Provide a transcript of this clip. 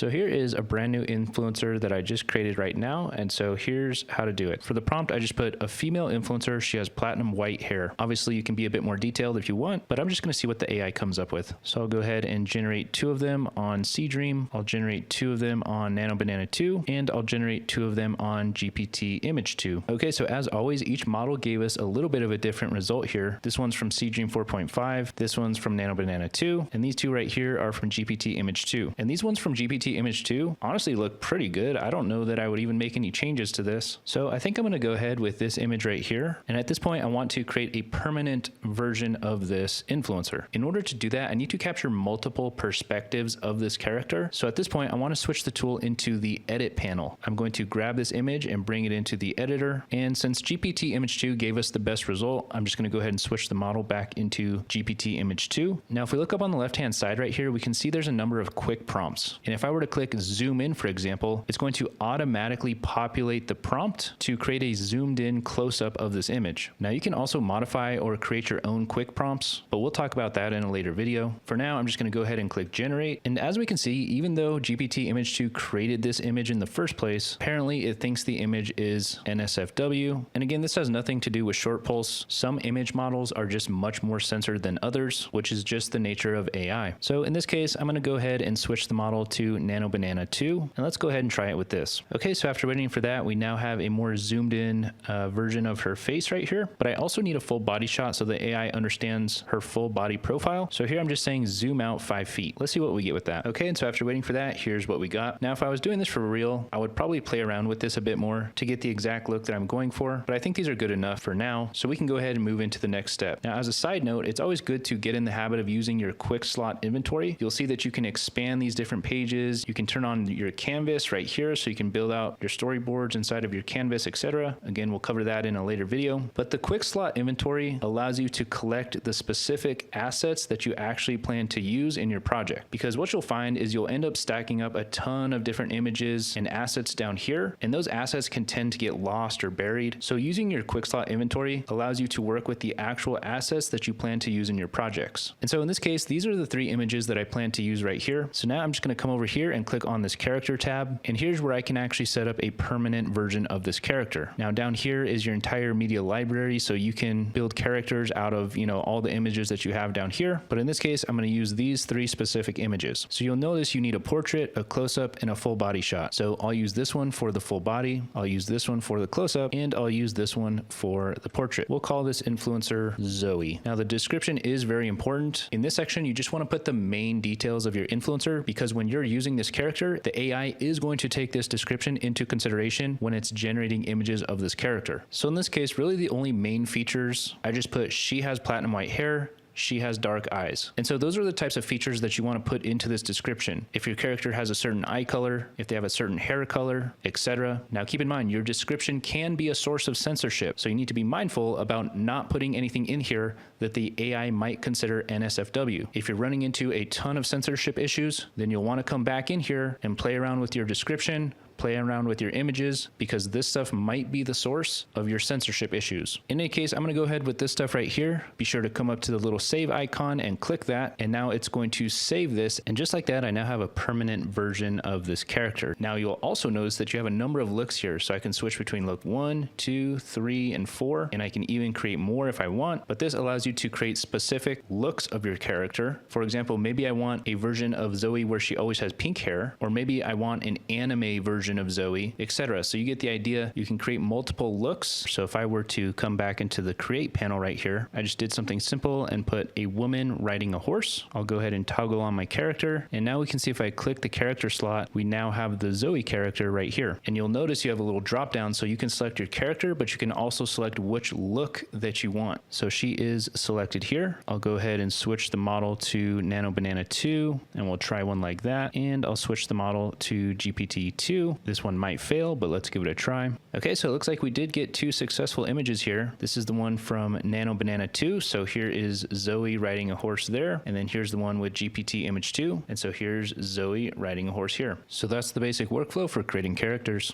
So here is a brand new influencer that I just created right now. And so here's how to do it. For the prompt, I just put a female influencer. She has platinum white hair. Obviously you can be a bit more detailed if you want, but I'm just going to see what the AI comes up with. So I'll go ahead and generate 2 of them on Seedream. I'll generate 2 of them on Nano Banana 2, and I'll generate 2 of them on GPT Image 2. Okay, so as always, each model gave us a little bit of a different result here. This one's from Seedream 4.5, this one's from Nano Banana 2, and these 2 right here are from GPT Image 2. And these ones from GPT Image 2 honestly look pretty good. I don't know that I would even make any changes to this. So I think I'm going to go ahead with this image right here. And at this point, I want to create a permanent version of this influencer. In order to do that, I need to capture multiple perspectives of this character. So at this point, I want to switch the tool into the edit panel. I'm going to grab this image and bring it into the editor. And since GPT Image 2 gave us the best result, I'm just going to go ahead and switch the model back into GPT Image 2. Now, if we look up on the left-hand side right here, we can see there's a number of quick prompts. And if I were to click zoom in, for example, it's going to automatically populate the prompt to create a zoomed in close-up of this image. Now, you can also modify or create your own quick prompts, but we'll talk about that in a later video. For now, I'm just going to go ahead and click generate. And as we can see, even though GPT Image 2 created this image in the first place, apparently it thinks the image is NSFW. And again, this has nothing to do with Shortpulse. Some image models are just much more censored than others, which is just the nature of AI. So in this case, I'm going to go ahead and switch the model to Nano Banana 2, and let's go ahead and try it with this. Okay, so after waiting for that, we now have a more zoomed in version of her face right here, but I also need a full body shot so the AI understands her full body profile. So here I'm just saying zoom out 5 feet. Let's see what we get with that. Okay, and so after waiting for that, here's what we got. Now, if I was doing this for real, I would probably play around with this a bit more to get the exact look that I'm going for, but I think these are good enough for now, so we can go ahead and move into the next step. Now, as a side note, it's always good to get in the habit of using your quick slot inventory. You'll see that you can expand these different pages. You can turn on your canvas right here so you can build out your storyboards inside of your canvas, etc. Again, we'll cover that in a later video. But the quick slot inventory allows you to collect the specific assets that you actually plan to use in your project. Because what you'll find is you'll end up stacking up a ton of different images and assets down here, and those assets can tend to get lost or buried. So using your quick slot inventory allows you to work with the actual assets that you plan to use in your projects. And so in this case, these are the 3 images that I plan to use right here. So now I'm just going to come over here and click on this character tab. And here's where I can actually set up a permanent version of this character. Now down here is your entire media library. So you can build characters out of, all the images that you have down here. But in this case, I'm going to use these 3 specific images. So you'll notice you need a portrait, a close-up, and a full body shot. So I'll use this one for the full body. I'll use this one for the close-up, and I'll use this one for the portrait. We'll call this influencer Zoe. Now the description is very important. In this section, you just want to put the main details of your influencer, because when you're using this character, the AI is going to take this description into consideration when it's generating images of this character. So in this case, really the only main features, I just put she has platinum white hair, she has dark eyes. And so those are the types of features that you want to put into this description. If your character has a certain eye color, if they have a certain hair color, etc. Now keep in mind, your description can be a source of censorship. So you need to be mindful about not putting anything in here that the AI might consider NSFW. If you're running into a ton of censorship issues, then you'll want to come back in here and play around with your description, play around with your images, because this stuff might be the source of your censorship issues. In any case, I'm going to go ahead with this stuff right here. Be sure to come up to the little save icon and click that. And now it's going to save this. And just like that, I now have a permanent version of this character. Now you'll also notice that you have a number of looks here. So I can switch between look 1, 2, 3, and 4. And I can even create more if I want. But this allows you to create specific looks of your character. For example, maybe I want a version of Zoe where she always has pink hair, or maybe I want an anime version of Zoe, etc. So you get the idea. You can create multiple looks. So if I were to come back into the create panel right here, I just did something simple and put a woman riding a horse. I'll go ahead and toggle on my character. And now we can see if I click the character slot, we now have the Zoe character right here. And you'll notice you have a little drop down, so you can select your character, but you can also select which look that you want. So she is selected here. I'll go ahead and switch the model to Nano Banana 2, and we'll try one like that. And I'll switch the model to GPT-2. This one might fail, but let's give it a try. Okay, so it looks like we did get 2 successful images here. This is the one from Nano Banana 2. So here is Zoe riding a horse there. And then here's the one with GPT Image 2. And so here's Zoe riding a horse here. So that's the basic workflow for creating characters.